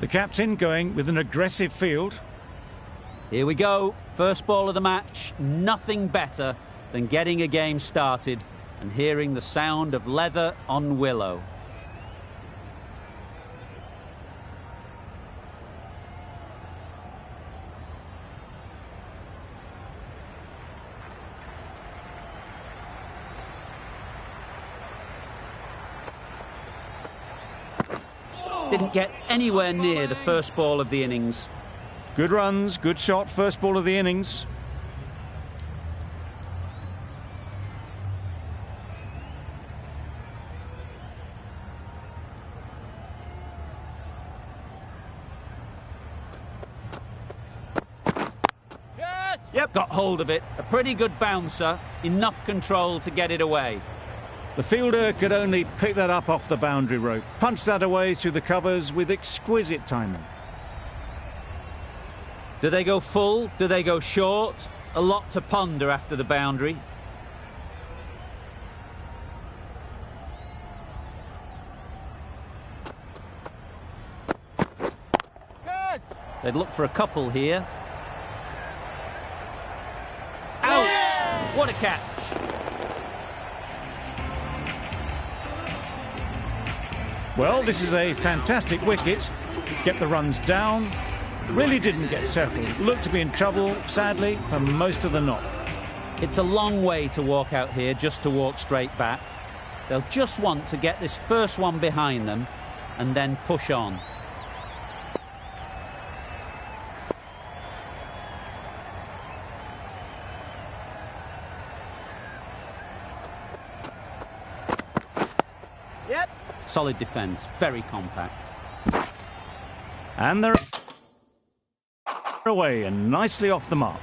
The captain going with an aggressive field. Here we go. First ball of the match. Nothing better than getting a game started and hearing the sound of leather on willow. Didn't get anywhere near the first ball of the innings. Good runs, good shot, first ball of the innings. Yep, got hold of it. A pretty good bouncer, enough control to get it away. The fielder could only pick that up off the boundary rope. Punched that away through the covers with exquisite timing. Do they go full? Do they go short? A lot to ponder after the boundary. Good. They'd look for a couple here. Out! What a catch! Well, this is a fantastic wicket. Kept the runs down. Really didn't get settled. Looked to be in trouble, sadly, for most of the knock. It's a long way to walk out here just to walk straight back. They'll just want to get this first one behind them and then push on. Yep. Solid defence, very compact. And they're away and nicely off the mark.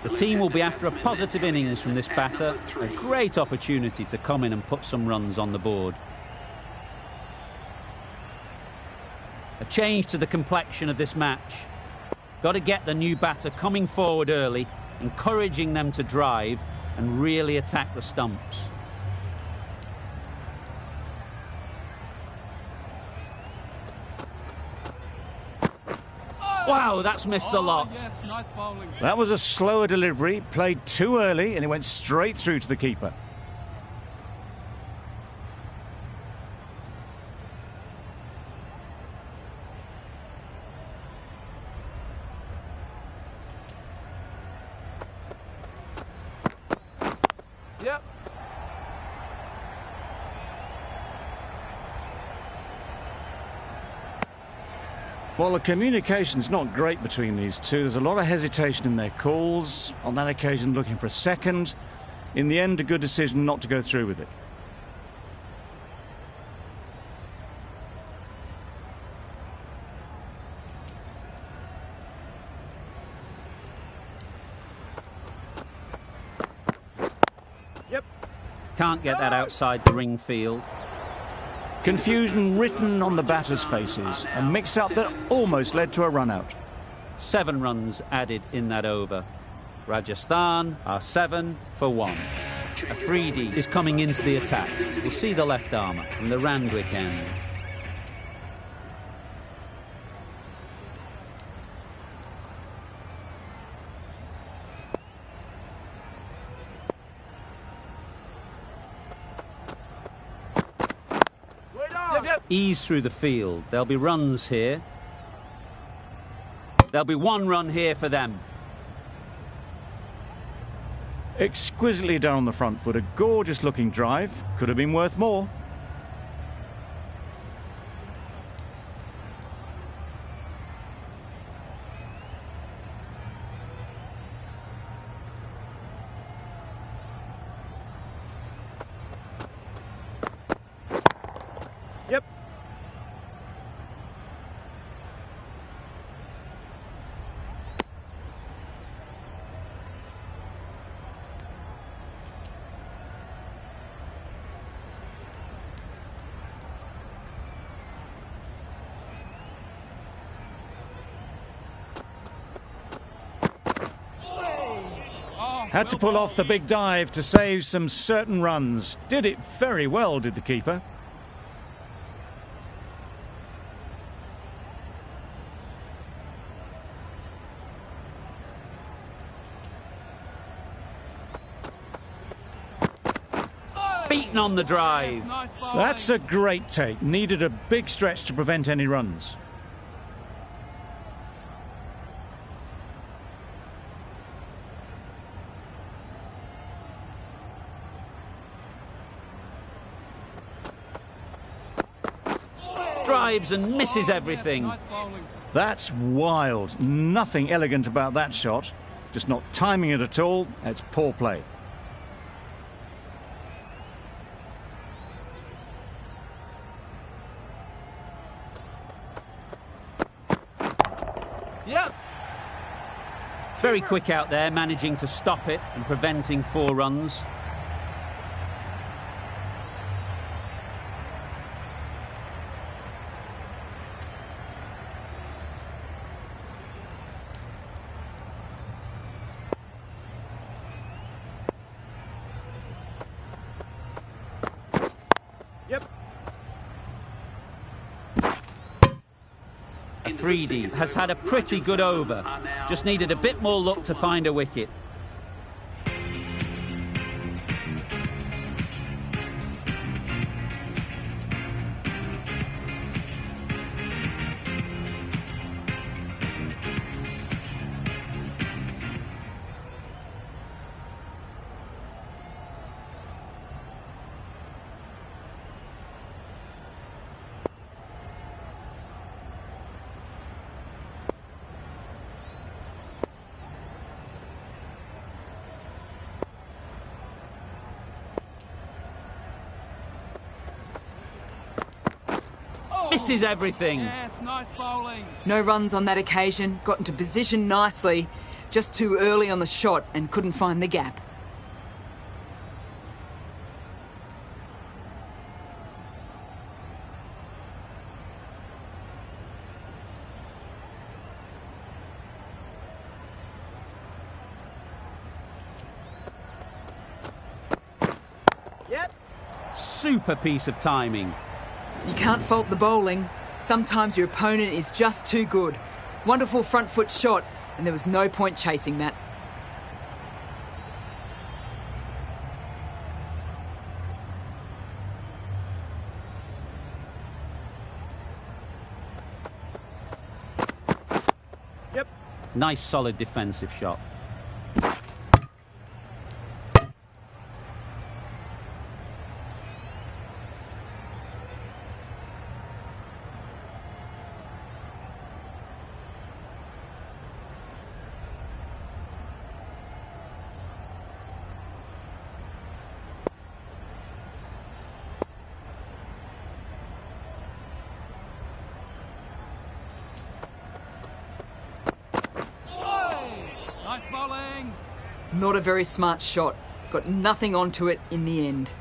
The team will be after a positive innings from this batter. A great opportunity to come in and put some runs on the board. A change to the complexion of this match. Got to get the new batter coming forward early, encouraging them to drive and really attack the stumps. Wow, that's missed a lot. Yes, nice bowling. That was a slower delivery, played too early, and it went straight through to the keeper. Yep. Well, the communication's not great between these two. There's a lot of hesitation in their calls. On that occasion, looking for a second. In the end, a good decision not to go through with it. Yep. Can't get that outside the ring field. Confusion written on the batters' faces. A mix-up that almost led to a run-out. 7 runs added in that over. Rajasthan are 7 for 1. Afridi is coming into the attack. We'll see the left armour from the Randwick end. Ease through the field. There'll be runs here. There'll be 1 run here for them. Exquisitely done on the front foot. A gorgeous looking drive. Could have been worth more. Yep. Had to pull off the big dive to save some certain runs. Did it very well, did the keeper. Beaten on the drive. Nice bowling. That's a great take. Needed a big stretch to prevent any runs. Drives and misses everything. Nice bowling. That's wild. Nothing elegant about that shot. Just not timing it at all. It's poor play. Yep. Very quick out there, managing to stop it and preventing 4 runs. Yep. Afridi has had a pretty good over. Just needed a bit more luck to find a wicket. Misses everything. Yes, nice bowling. No runs on that occasion, got into position nicely, just too early on the shot and couldn't find the gap. Yep. Super piece of timing. You can't fault the bowling. Sometimes your opponent is just too good. Wonderful front foot shot, and there was no point chasing that. Yep. Nice solid defensive shot. Nice bowling. Not a very smart shot. Got nothing onto it in the end.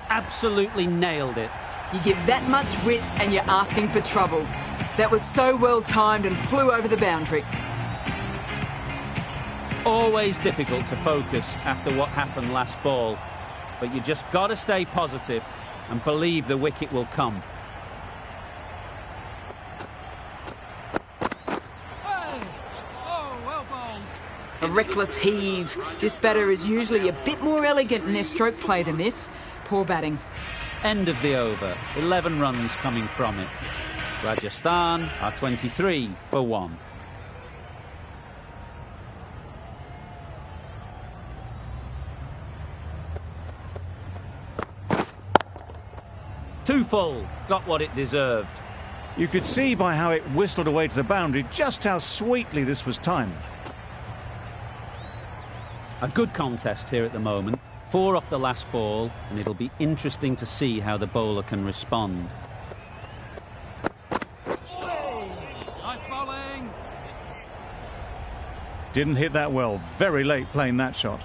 Absolutely nailed it. You give that much width and you're asking for trouble. That was so well timed and flew over the boundary. Always difficult to focus after what happened last ball, but you just got to stay positive and believe the wicket will come. Hey. Oh, well bowled. A reckless heave. This batter is usually a bit more elegant in their stroke play than this. Poor batting. End of the over. 11 runs coming from it. Rajasthan are 23 for 1. Too full. Got what it deserved. You could see by how it whistled away to the boundary just how sweetly this was timed. A good contest here at the moment. 4 off the last ball, and it'll be interesting to see how the bowler can respond. Nice bowling. Didn't hit that well. Very late playing that shot.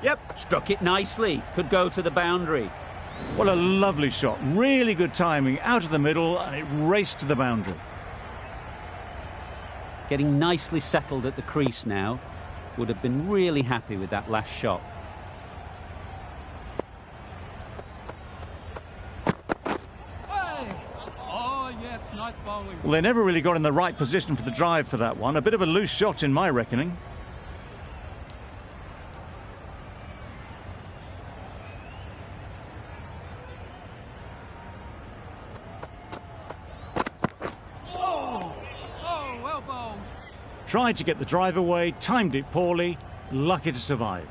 Yep. Struck it nicely. Could go to the boundary. What a lovely shot. Really good timing. Out of the middle, and it raced to the boundary. Getting nicely settled at the crease now. Would have been really happy with that last shot. Hey! Oh, yes, nice bowling. Well, they never really got in the right position for the drive for that one. A bit of a loose shot in my reckoning. Tried to get the drive away, timed it poorly, lucky to survive.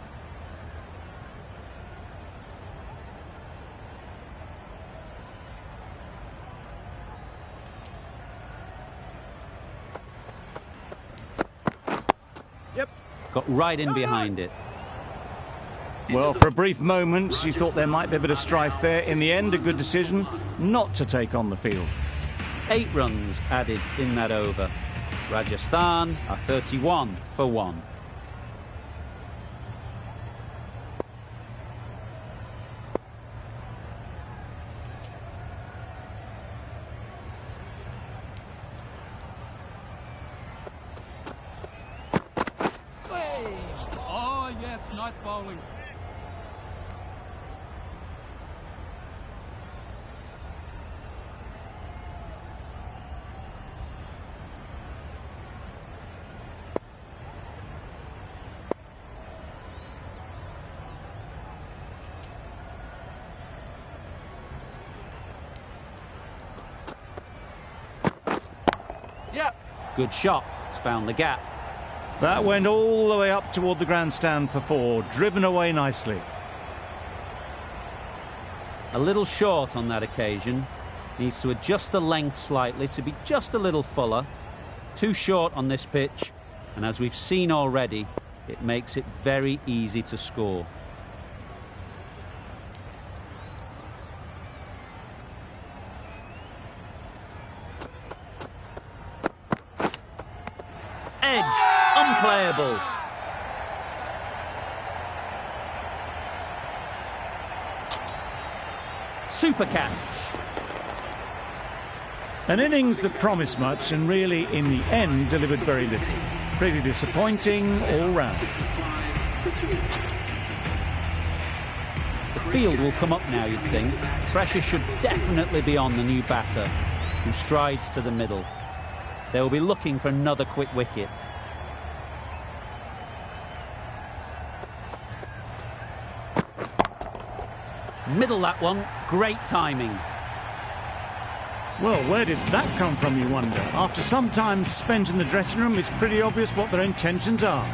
Yep. Got right in behind it. Well, for a brief moment, you thought there might be a bit of strife there. In the end, a good decision not to take on the field. 8 runs added in that over. Rajasthan are 31 for 1. Hey! Oh, yes, nice bowling. Good shot. It's found the gap. That went all the way up toward the grandstand for 4, driven away nicely. A little short on that occasion. Needs to adjust the length slightly to be just a little fuller. Too short on this pitch, and as we've seen already, it makes it very easy to score. Edge, unplayable. Super catch. An innings that promised much and really, in the end, delivered very little. Pretty disappointing all round. The field will come up now, you'd think. Pressure should definitely be on the new batter, who strides to the middle. They will be looking for another quick wicket. Middle that one, great timing. Well, where did that come from, you wonder? After some time spent in the dressing room, it's pretty obvious what their intentions are.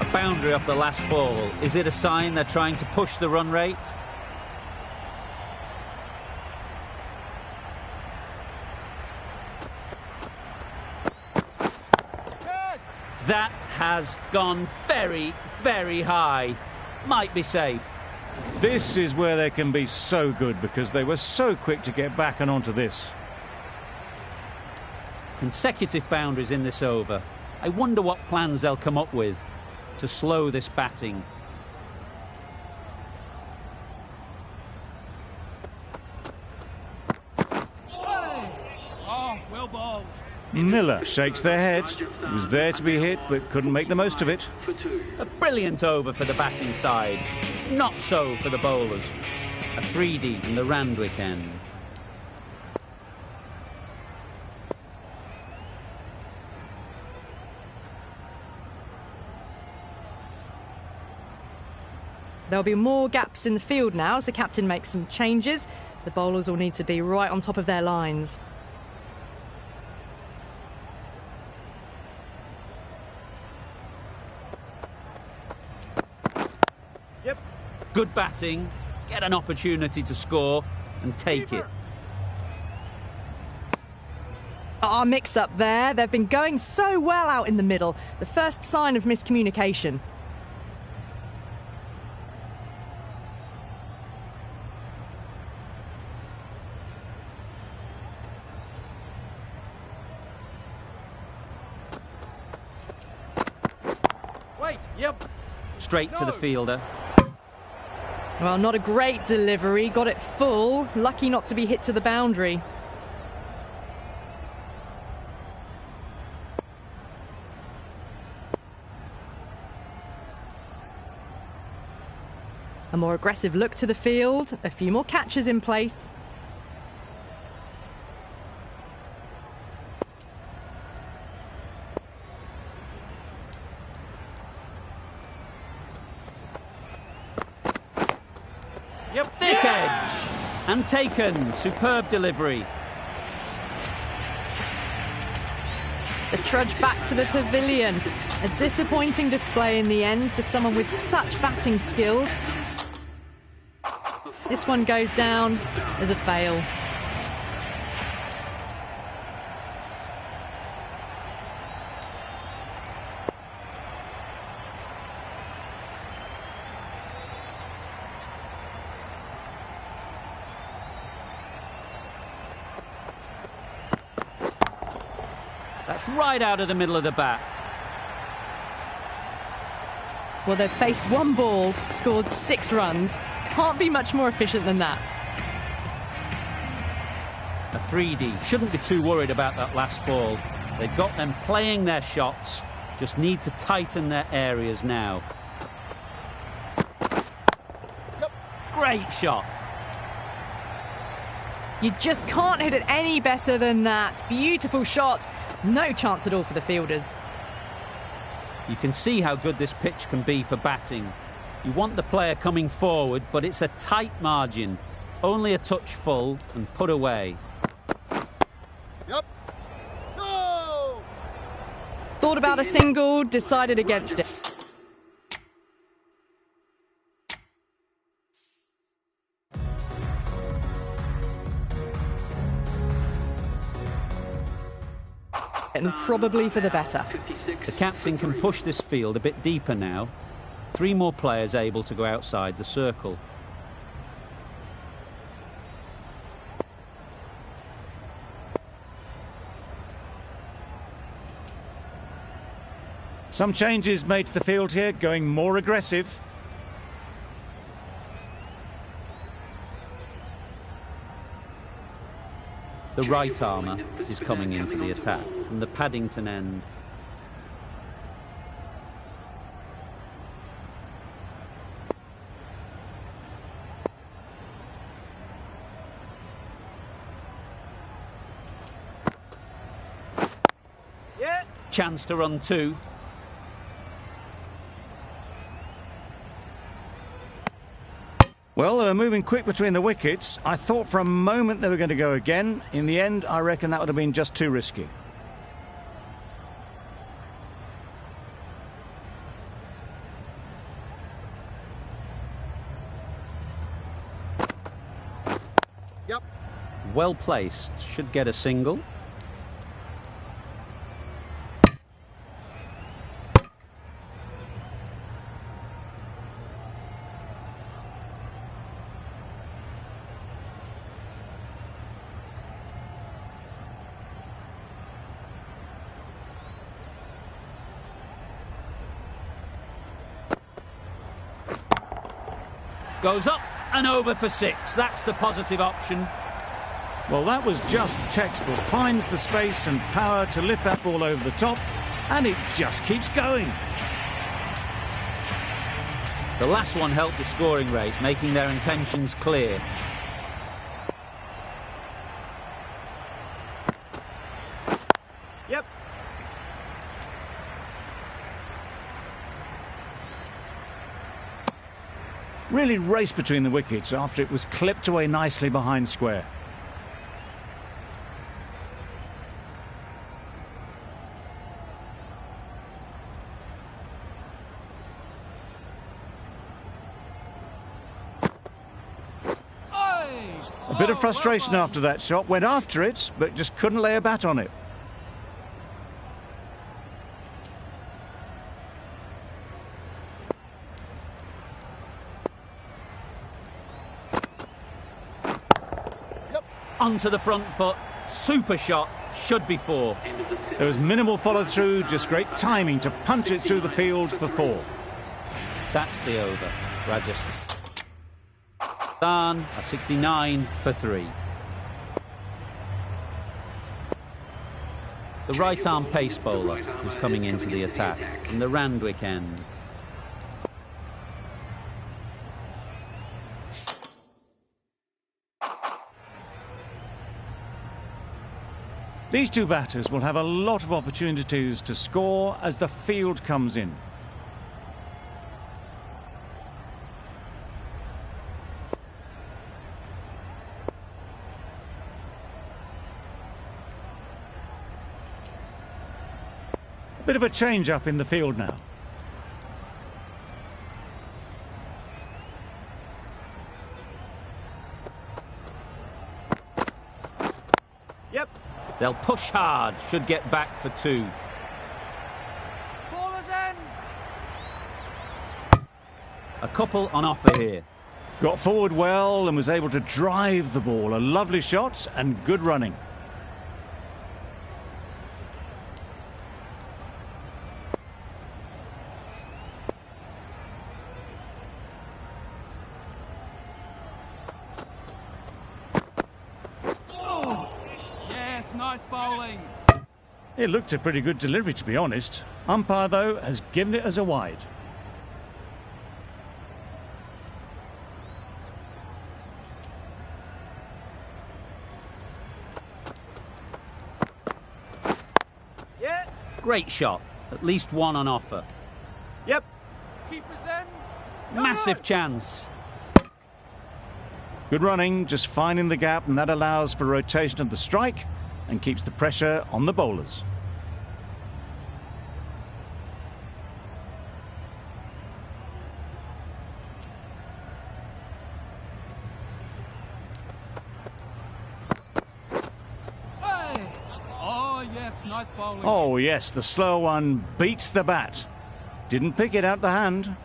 A boundary off the last ball. Is it a sign they're trying to push the run rate? That has gone very, very high. Might be safe. This is where they can be so good because they were so quick to get back and onto this. Consecutive boundaries in this over. I wonder what plans they'll come up with to slow this batting. Oh, well bowled. Miller shakes their head. He was there to be hit, but couldn't make the most of it. A brilliant over for the batting side. Not so for the bowlers. A 3D in the Randwick end. There'll be more gaps in the field now as the captain makes some changes. The bowlers will need to be right on top of their lines. Yep. Good batting, get an opportunity to score and take it. Our mix-up there. They've been going so well out in the middle. The first sign of miscommunication. Wait, yep. Straight to the fielder. Well, not a great delivery. Got it full. Lucky not to be hit to the boundary. A more aggressive look to the field. A few more catches in place. Yep. Thick edge. And taken. Superb delivery. The trudge back to the pavilion. A disappointing display in the end for someone with such batting skills. This one goes down as a fail. That's right out of the middle of the bat. Well, they've faced one ball, scored 6 runs. Can't be much more efficient than that. Afridi shouldn't be too worried about that last ball. They've got them playing their shots, just need to tighten their areas now. Yep. Great shot. You just can't hit it any better than that. Beautiful shot. No chance at all for the fielders. You can see how good this pitch can be for batting. You want the player coming forward, but it's a tight margin. Only a touch full and put away. Yep. No! Thought about a single, decided against it. And probably for the better. The captain can push this field a bit deeper now. 3 more players able to go outside the circle. Some changes made to the field here, going more aggressive. The right armour is coming into the attack from the Paddington end. Yeah. Chance to run 2. Well, they were moving quick between the wickets. I thought for a moment they were going to go again. In the end, I reckon that would have been just too risky. Yep. Well placed, should get a single. Goes up and over for 6. That's the positive option. Well, that was just textbook. Finds the space and power to lift that ball over the top, and it just keeps going. The last one helped the scoring rate, making their intentions clear. Yep. Really raced between the wickets after it was clipped away nicely behind square. A bit of frustration after that shot. Went after it, but just couldn't lay a bat on it. Onto the front foot. Super shot. Should be 4. There was minimal follow-through, just great timing to punch it through the field for 4. That's the over. Rajasthan. Rajasthan are 69 for 3. The right-arm pace bowler is coming into the attack from the Randwick end. These two batters will have a lot of opportunities to score as the field comes in. A bit of a change-up in the field now. Yep. They'll push hard, should get back for 2. Ballers in. A couple on offer here. Got forward well and was able to drive the ball. A lovely shot and good running. Nice bowling. It looked a pretty good delivery, to be honest. Umpire, though, has given it as a wide. Yeah. Great shot. At least 1 on offer. Yep. Keepers in. Massive chance. Good running, just finding the gap, and that allows for rotation of the strike and keeps the pressure on the bowlers. Hey. Oh, yes, nice bowling. Oh, yes, the slow one beats the bat. Didn't pick it out the hand.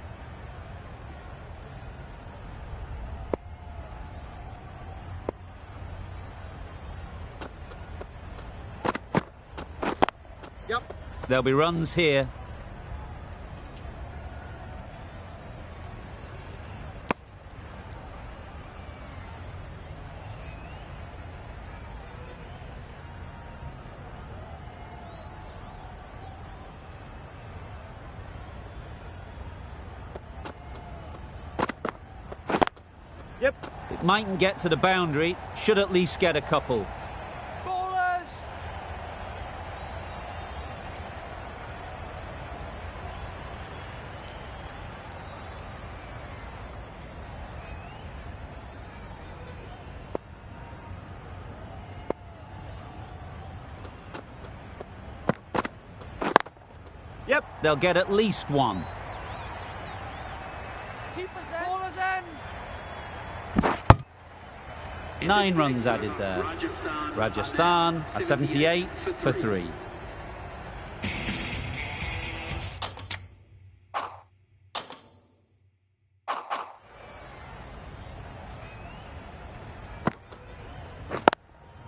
Yep. There'll be runs here. Yep. It mightn't get to the boundary, should at least get a couple. Ballers. Yep. They'll get at least 1. Keepers in. Ballers in. 9 runs added there. Rajasthan are 78 for 3.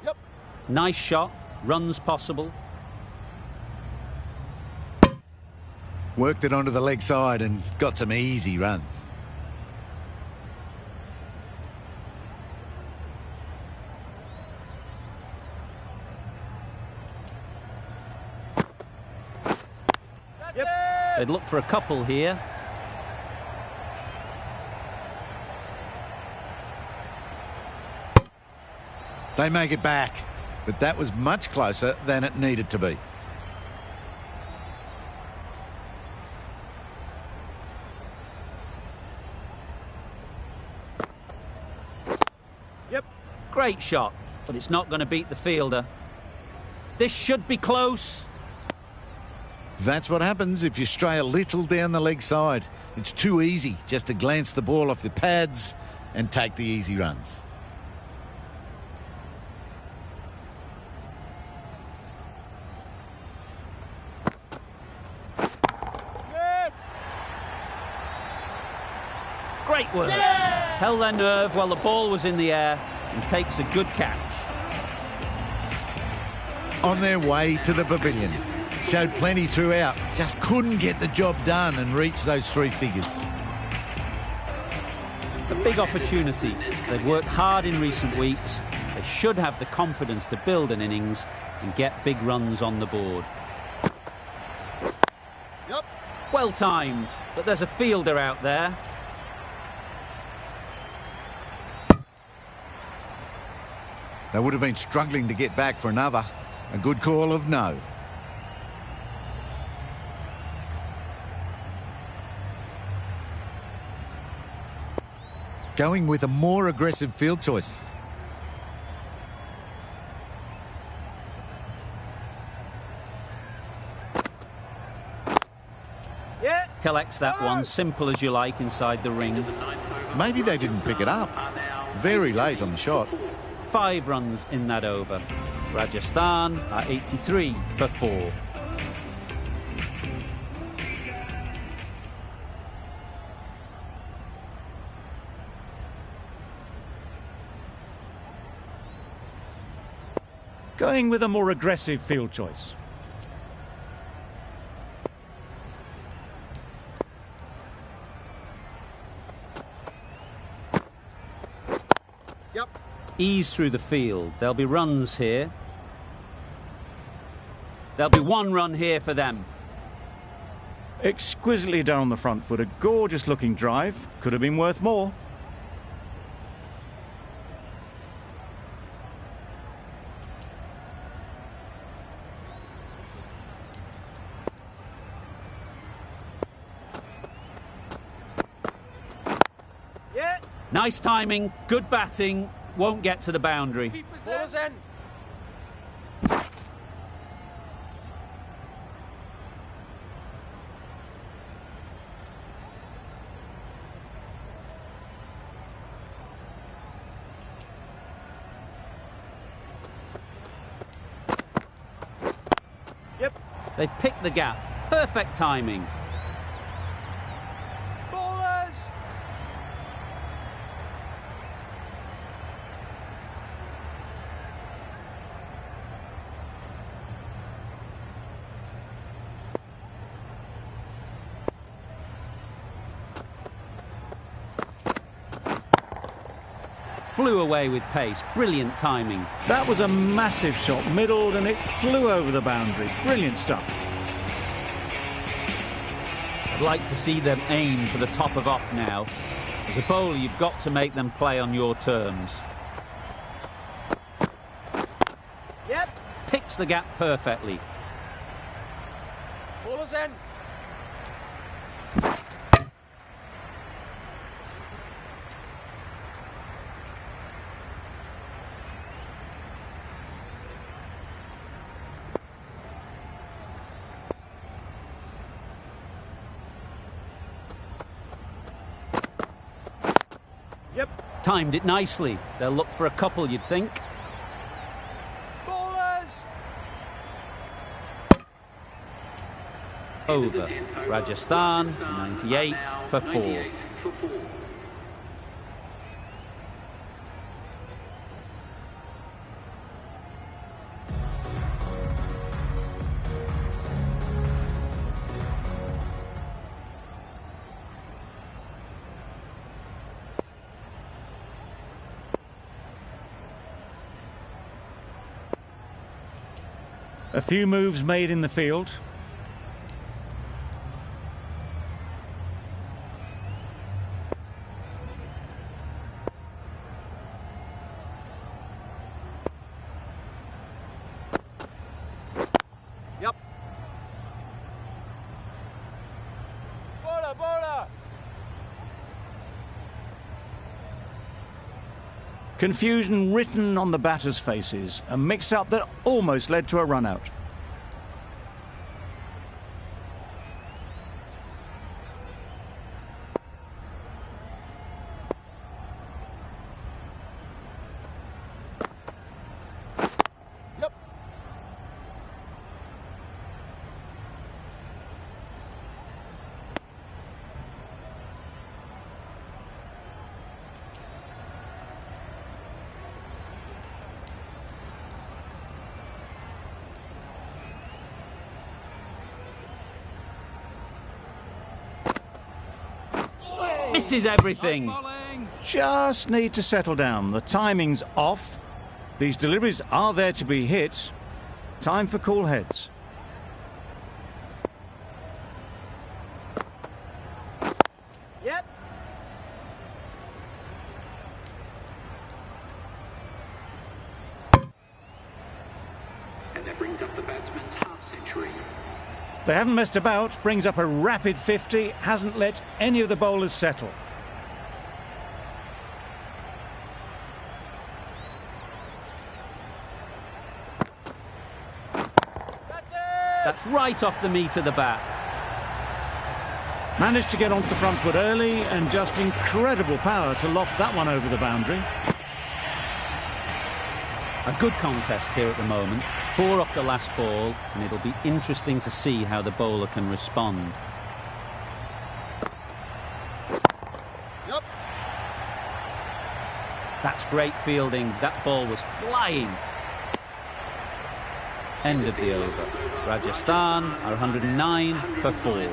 Yep. Nice shot, runs possible. Worked it onto the leg side and got some easy runs. Yep. They'd look for a couple here. They make it back, but that was much closer than it needed to be. Yep. Great shot, but it's not going to beat the fielder. This should be close. That's what happens if you stray a little down the leg side. It's too easy just to glance the ball off the pads and take the easy runs. Yep. Great work. Held their nerve while the ball was in the air and takes a good catch. On their way to the pavilion. Showed plenty throughout, just couldn't get the job done and reach those 3 figures. A big opportunity. They've worked hard in recent weeks. They should have the confidence to build an innings and get big runs on the board. Yep. Well timed, but there's a fielder out there. They would have been struggling to get back for another. A good call of no. Going with a more aggressive field choice. Yeah. Collects that one, simple as you like, inside the ring. Maybe they didn't pick it up. Very late on the shot. 5 runs in that over. Rajasthan are 83 for 4. Going with a more aggressive field choice. Yep. Ease through the field. There'll be runs here. There'll be 1 run here for them. Exquisitely done on the front foot. A gorgeous looking drive. Could have been worth more. Yeah. Nice timing, good batting, won't get to the boundary. Ball's end. Yep. They've picked the gap. Perfect timing. Ballers. Flew away with pace. Brilliant timing. That was a massive shot, middled, and it flew over the boundary. Brilliant stuff. I'd like to see them aim for the top of off now. As a bowler, you've got to make them play on your terms. Yep. Picks the gap perfectly. Ball's end. Yep. Timed it nicely. They'll look for a couple, you'd think. Ballers. Over. Rajasthan, 98 for 4. A few moves made in the field. Yep. Bowler. Confusion written on the batters' faces. A mix-up that almost led to a run-out. Yep. Misses everything. just need to settle down. The timing's off. These deliveries are there to be hit. Time for cool heads. Yep. And that brings up the batsman's half-century. They haven't messed about. Brings up a rapid 50. Hasn't let any of the bowlers settle. That's right off the meat of the bat. Managed to get onto the front foot early and just incredible power to loft that one over the boundary. A good contest here at the moment. 4 off the last ball, and it'll be interesting to see how the bowler can respond. Yep. That's great fielding. That ball was flying. End of the over. Rajasthan are 109 for 4.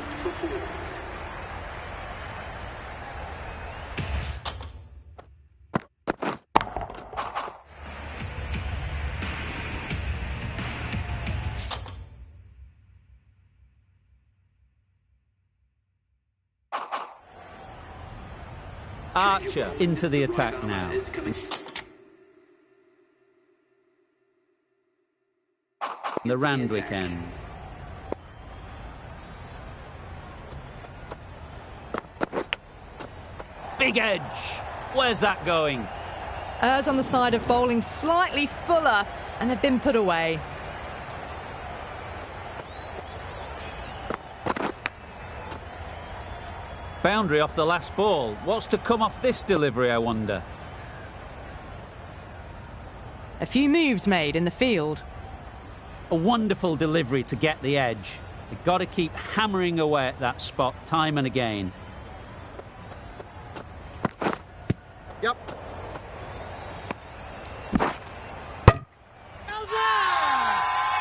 Archer into the attack now. The Randwick end. Big edge. Where's that going? Errs on the side of bowling slightly fuller, and they've been put away. Boundary off the last ball. What's to come off this delivery, I wonder? A few moves made in the field. A wonderful delivery to get the edge. You've got to keep hammering away at that spot time and again. Yep.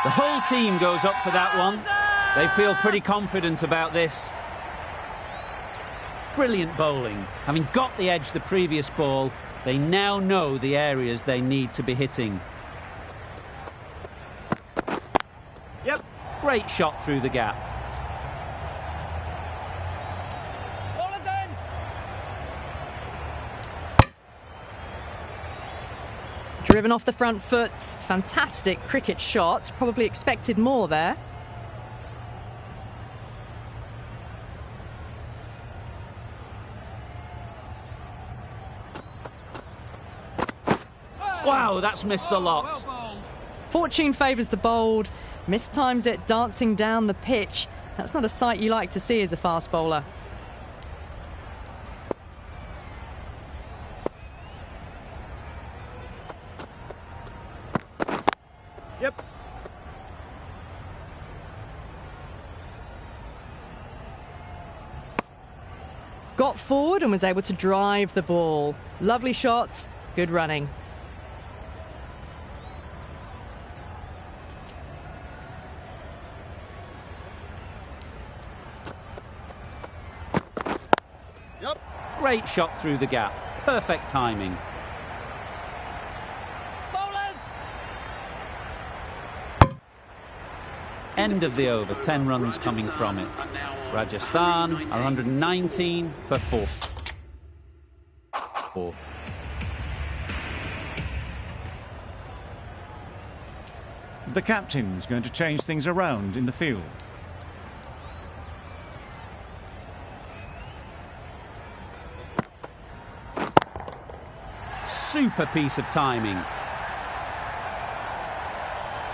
The whole team goes up for that one. They feel pretty confident about this. Brilliant bowling. Having got the edge the previous ball, they now know the areas they need to be hitting. Yep. Great shot through the gap. Bowler's in. Driven off the front foot. Fantastic cricket shot. Probably expected more there. Wow, that's missed the lot. Fortune favours the bowled. Mistimes it dancing down the pitch. That's not a sight you like to see as a fast bowler. Yep. Got forward and was able to drive the ball. Lovely shot, good running. Yep. Great shot through the gap. Perfect timing. Bowlers. End of the over. 10 runs coming from it. Rajasthan are 119 for 4. The captain's going to change things around in the field. Super piece of timing.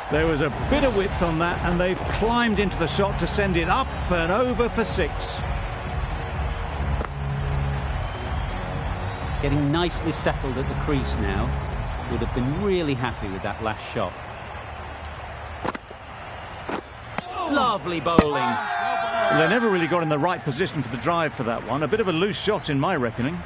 There was a bit of width on that, and they've climbed into the shot to send it up and over for 6. Getting nicely settled at the crease now. Would have been really happy with that last shot. Lovely bowling. They never really got in the right position for the drive for that one. A bit of a loose shot in my reckoning.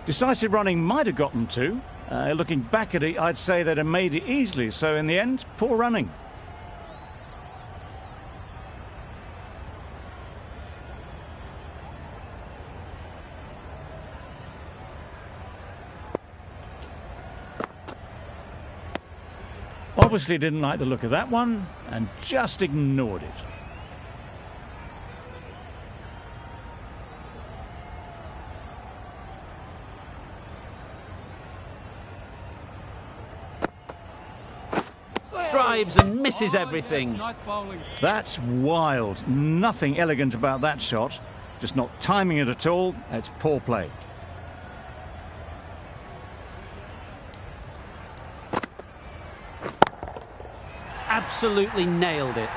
Decisive running might have got them to. Looking back at it, I'd say they'd have made it easily. So in the end, poor running. Obviously didn't like the look of that one and just ignored it. Drives and misses everything. Nice bowling. That's wild. Nothing elegant about that shot. Just not timing it at all. It's poor play. Absolutely nailed it.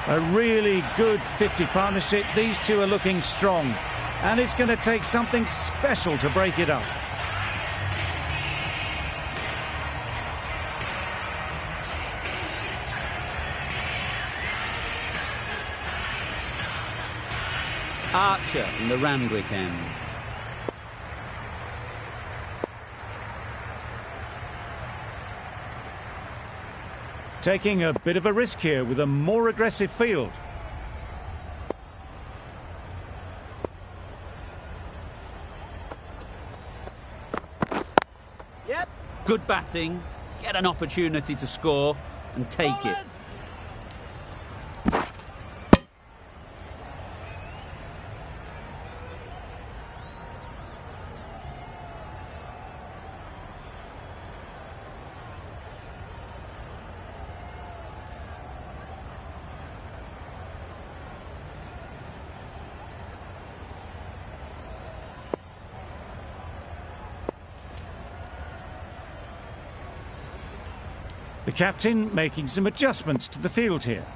A really good 50 partnership. These two are looking strong. And it's going to take something special to break it up. Archer in the Randwick end. Taking a bit of a risk here with a more aggressive field. Yep. Good batting, get an opportunity to score and take it. Bowlers. The captain making some adjustments to the field here.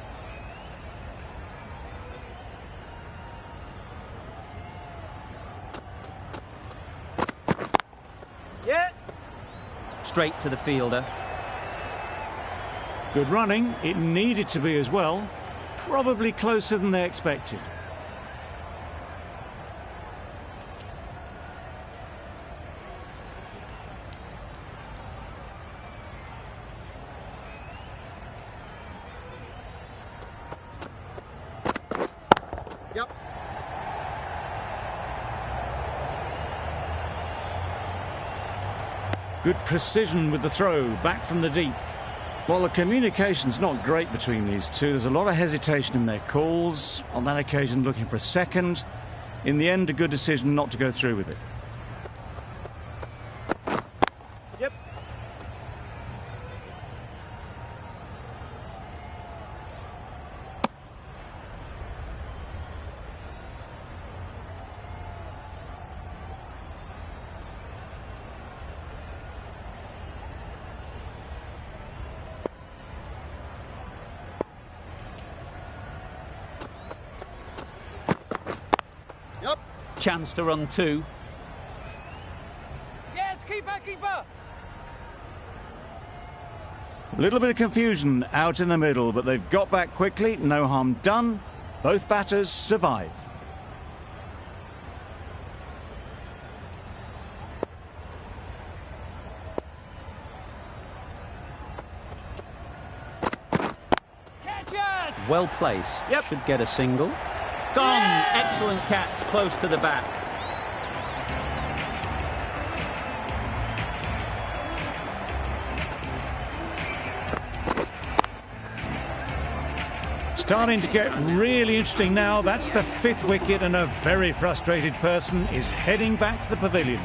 Yeah. Straight to the fielder. Good running. It needed to be as well. Probably closer than they expected. Yep. Good precision with the throw back from the deep. Well, the communication's not great between these two. There's a lot of hesitation in their calls. On that occasion, looking for a second. In the end, a good decision not to go through with it. Yep. Yep. Chance to run two. Yes, keeper, keeper. A little bit of confusion out in the middle, but they've got back quickly. No harm done. Both batters survive. Catch it. Well placed. Yep. Should get a single. Gone. Excellent catch. Close to the bat. Starting to get really interesting now. That's the fifth wicket, and a very frustrated person is heading back to the pavilion.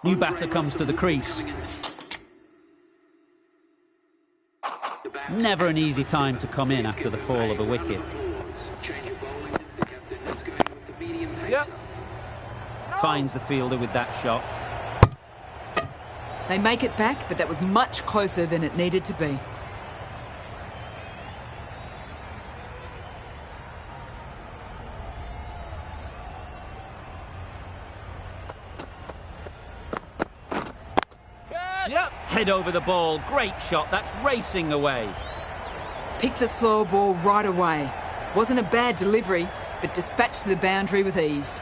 New batter comes to the crease. Never an easy time to come in after the fall of a wicket. Yep. Finds the fielder with that shot. They make it back, but that was much closer than it needed to be. Yep. Head over the ball. Great shot. That's racing away. Picked the slower ball right away. Wasn't a bad delivery, but dispatched to the boundary with ease.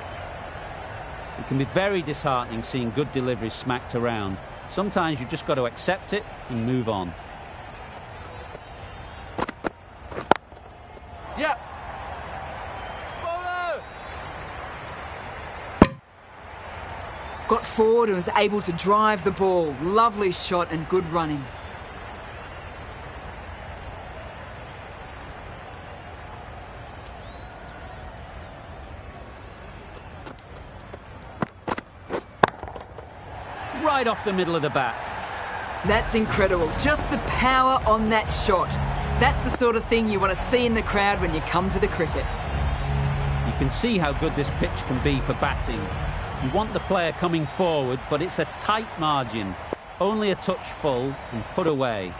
It can be very disheartening seeing good deliveries smacked around. Sometimes you've just got to accept it and move on. Yep. Got forward and was able to drive the ball. Lovely shot and good running. Right off the middle of the bat. That's incredible. Just the power on that shot. That's the sort of thing you want to see in the crowd when you come to the cricket. You can see how good this pitch can be for batting. You want the player coming forward, but it's a tight margin. Only a touch full and put away.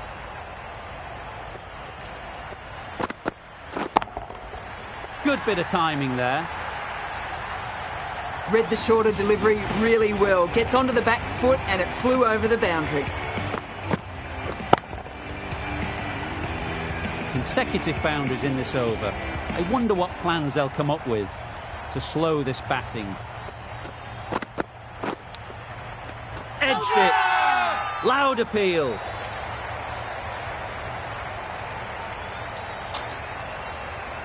Good bit of timing there. Read the shorter delivery really well. Gets onto the back foot and it flew over the boundary. Consecutive boundaries in this over. I wonder what plans they'll come up with to slow this batting. Edged it. Loud appeal.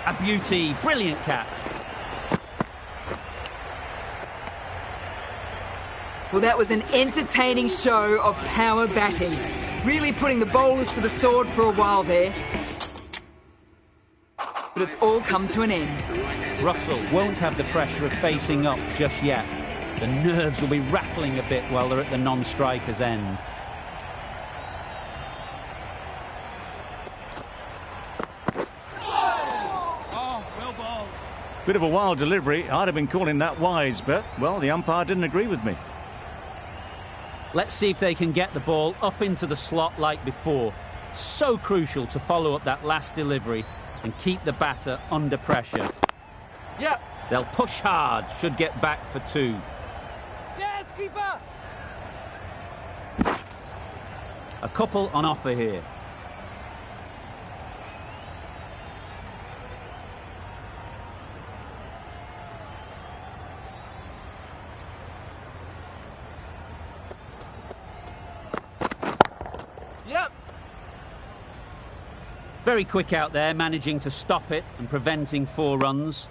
A beauty. Brilliant catch. Well, that was an entertaining show of power batting. Really putting the bowlers to the sword for a while there. But it's all come to an end. Russell won't have the pressure of facing up just yet. The nerves will be rattling a bit while they're at the non-striker's end. Oh, well bowled. Bit of a wild delivery. I'd have been calling that wise, but, well, the umpire didn't agree with me. Let's see if they can get the ball up into the slot like before. So crucial to follow up that last delivery and keep the batter under pressure. Yep. They'll push hard, should get back for two. Yes, keeper. A couple on offer here. Yep. Very quick out there, managing to stop it and preventing 4 runs.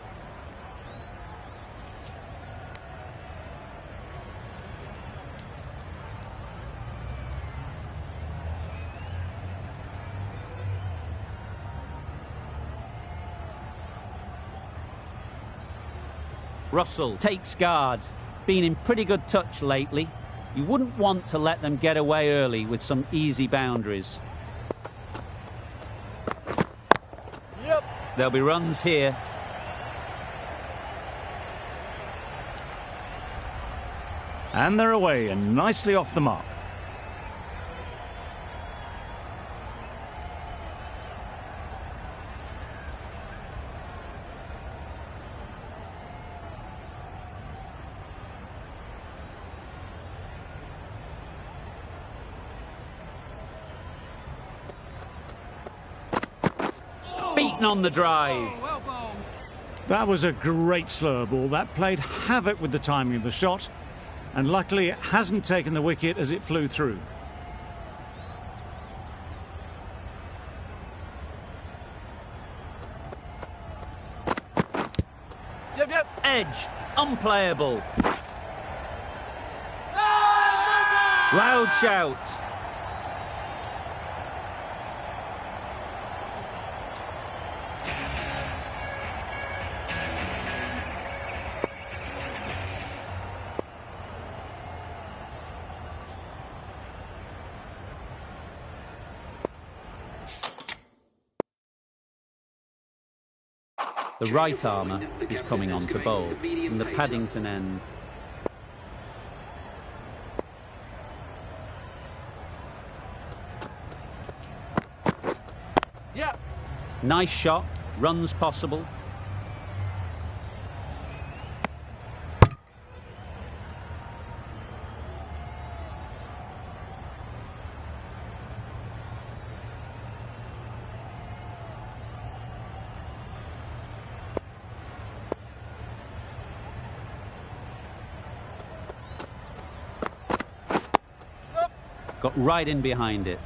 Russell takes guard. Been in pretty good touch lately. You wouldn't want to let them get away early with some easy boundaries. Yep. There'll be runs here. And they're away and nicely off the mark. Beaten on the drive. Oh, well bowled. That was a great slower ball. That played havoc with the timing of the shot. And luckily it hasn't taken the wicket as it flew through. Yep, yep. Edged. Unplayable. Loud shout. The right armour is coming on to bowl from the Paddington end. Yep. Nice shot, runs possible. Got right in behind it.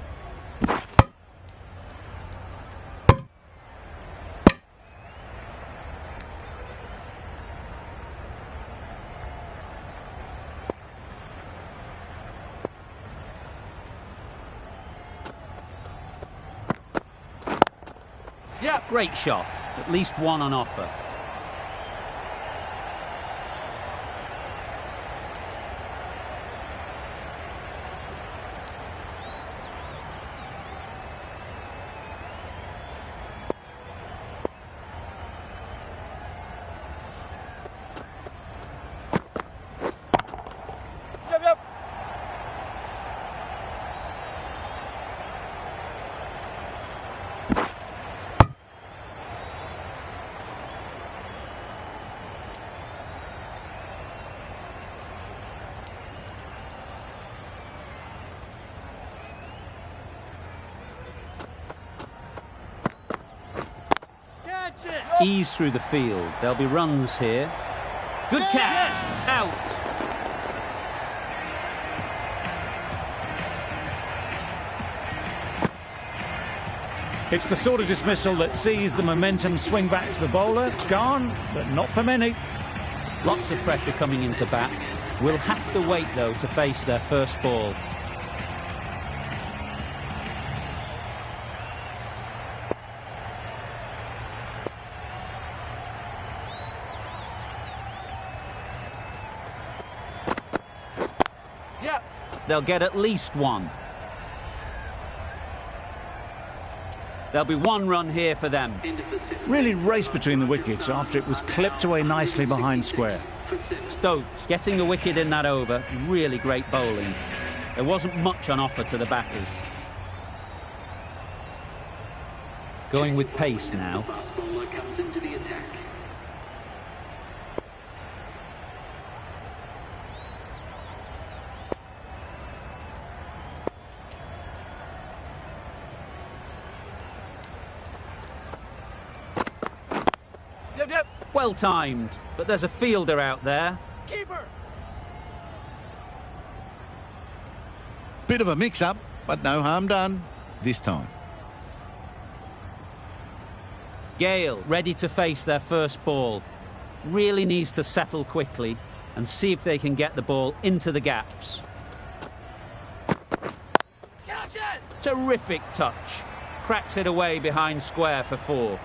Yep. Great shot. At least one on offer. Yep, yep. Catch it. Ease through the field. There'll be runs here. Good catch. Out. It's the sort of dismissal that sees the momentum swing back to the bowler. Gone, but not for many. Lots of pressure coming into bat. We'll have to wait, though, to face their first ball. Yep. They'll get at least one. There'll be one run here for them. Really raced between the wickets after it was clipped away nicely behind square. Stokes getting a wicket in that over. Really great bowling. There wasn't much on offer to the batters. Going with pace now. Fast bowler comes into the attack. Yep, yep. Well timed, but there's a fielder out there. Keeper. Bit of a mix-up, but no harm done this time. Gale ready to face their first ball. Really needs to settle quickly and see if they can get the ball into the gaps. Catch it. Terrific touch. Cracks it away behind square for 4.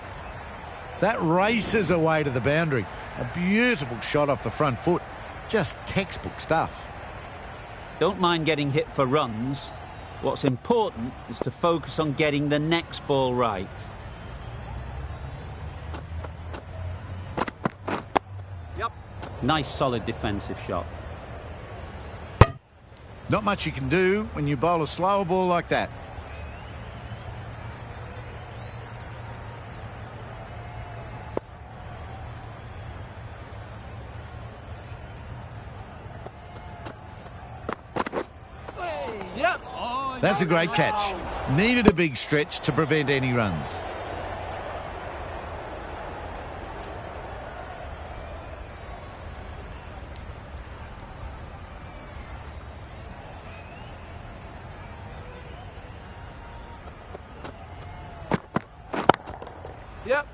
That races away to the boundary. A beautiful shot off the front foot. Just textbook stuff. Don't mind getting hit for runs. What's important is to focus on getting the next ball right. Yep. Nice solid defensive shot. Not much you can do when you bowl a slower ball like that. Yep. That's a great catch. Needed a big stretch to prevent any runs. Yep.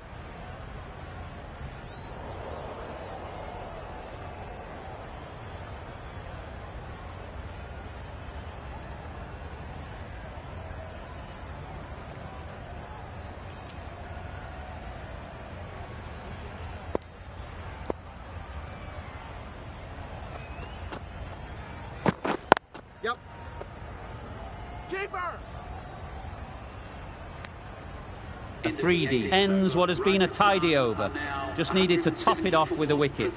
Yep. Keeper. A 3D ends what has been a tidy over. Just needed to top it off with a wicket.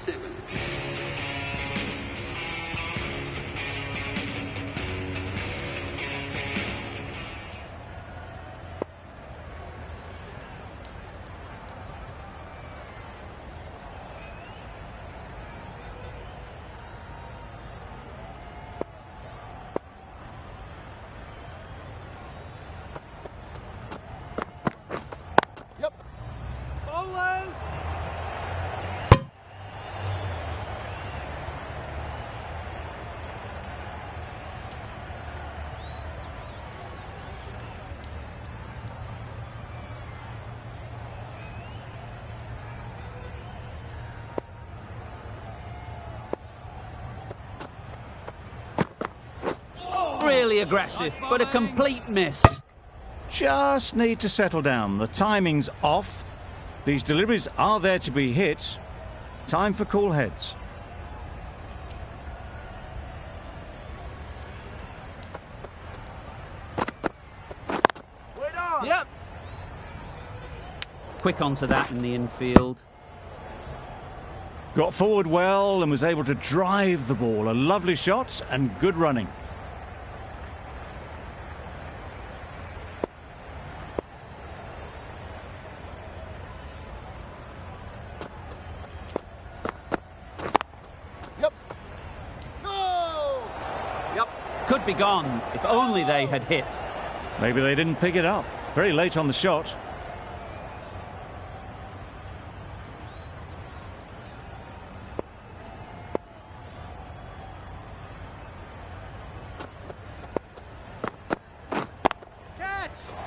Really aggressive, but a complete miss. Just need to settle down. The timing's off. These deliveries are there to be hit. Time for cool heads. Yep. Quick onto that in the infield. Got forward well and was able to drive the ball. A lovely shot and good running. Yep. No. Yep. Could be gone if only they had hit. Maybe they didn't pick it up. Very late on the shot.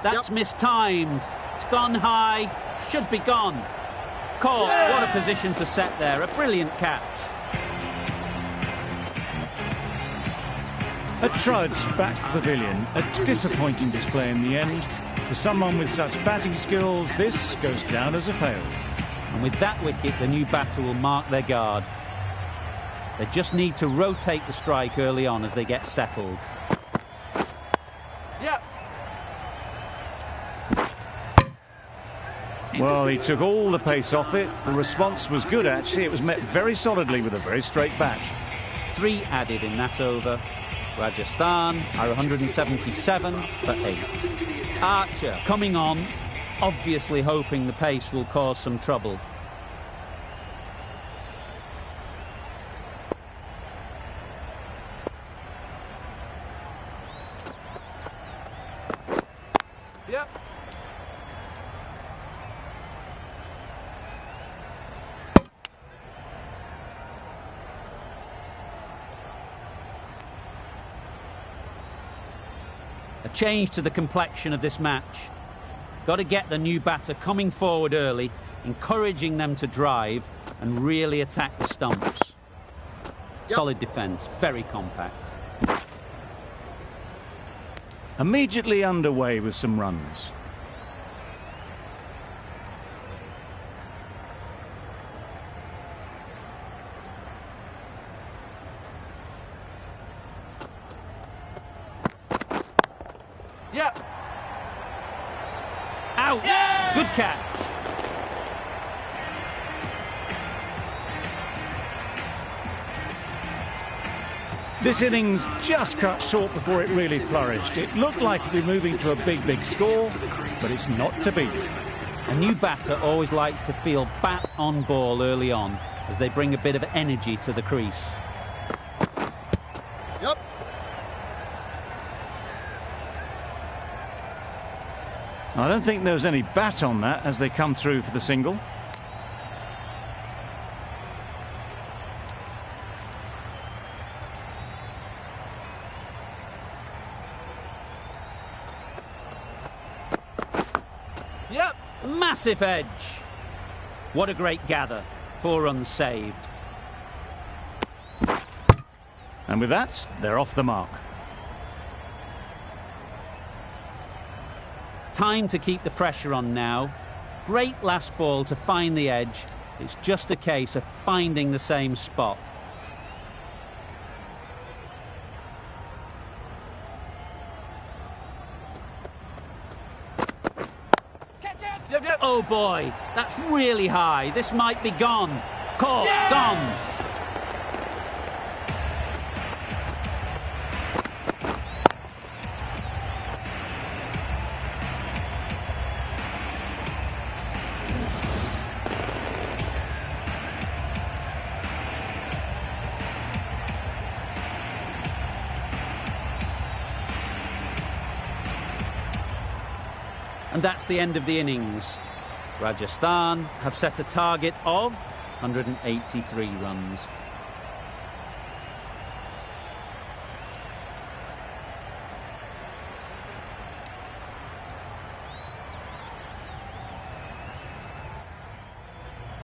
That's mistimed. It's gone high. Should be gone. Caught. What a position to set there. A brilliant catch. A trudge back to the pavilion. A disappointing display in the end. For someone with such batting skills, this goes down as a fail. And with that wicket, the new batter will mark their guard. They just need to rotate the strike early on as they get settled. Yep. Well, he took all the pace off it. The response was good, actually. It was met very solidly with a very straight bat. 3 added in that over. Rajasthan are 177 for 8. Archer coming on, obviously hoping the pace will cause some trouble. Yep. A change to the complexion of this match. Got to get the new batter coming forward early, encouraging them to drive and really attack the stumps. Yep. Solid defence, very compact. Immediately underway with some runs. Yep. Out! Yeah! Good catch. This innings just cut short before it really flourished. It looked like it'd be moving to a big score, but it's not to be. A new batter always likes to feel bat on ball early on as they bring a bit of energy to the crease. Yep. I don't think there was any bat on that as they come through for the single. Yep. Massive edge. What a great gather. 4 runs saved. And with that, they're off the mark. Time to keep the pressure on now. Great last ball to find the edge. It's just a case of finding the same spot. Catch it. Yep. Yep. Oh boy, that's really high. This might be gone. Caught, Yeah! gone. And that's the end of the innings. Rajasthan have set a target of 183 runs.